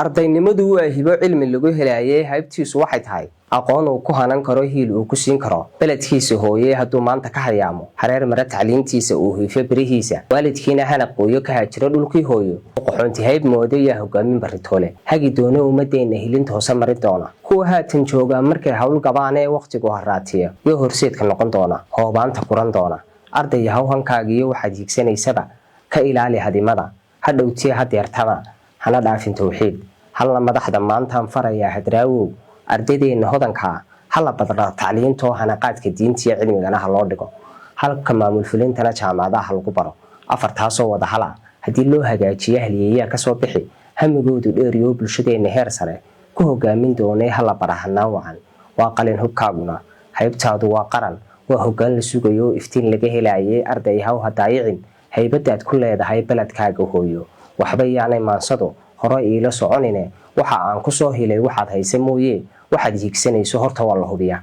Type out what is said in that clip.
ardaynimadu waa hibo cilmi lagu helaayay haybtiisu waxay tahay aqoon uu ku hanan karo hiil uu ku siin karo beledkiisa hooyee hadduu maanta ka hayaamo hareer mara tacliintiisa uu hiifo berihiisa waalidkiina hana qooyo ka hajiro dhulkii hooyo qoxoonti hayb mooday yaa hogaamin baritoole hagi doono ummadeenna hilinta hoose marin doona kuwa haatan jooga markay hawl gabaan ee waqtigu haraatiya iyo horseedka noqon doona hoobaanta kuran doona arday hawhankaagiyo waxaad hiigsanaysaba ka ilaali hadimada hadhowtiya hadeertaba hana dhaafin tawxiid halla madaxda maantaan farayaa hadraawow ardaydeena hodanka halla badra tacliintoo hanaqaadka diintiya cilmigana ha loo dhigo halka maamul fulintana jaamacadaha lagu baro afartaasoo wada hala haddii loo hagaajiyo haliyeeyaa kasoo bixi hamigoodu dheeriyo bulshadeena heer sare ku hogaamin doonay halla barahanaan wacan waa qalin hubkaaguna haybtaadu waa qaran waa hoggaan la sugayo iftiin laga helaayay arday haw hadaayicin haybadaad ku leedahay beledkaaga hooyo waxba yaanay maansado hore iila soconine waxa aan ku soo helay waxaad haysa mooyee waxaad hiigsanayso horta waa la hubiyaa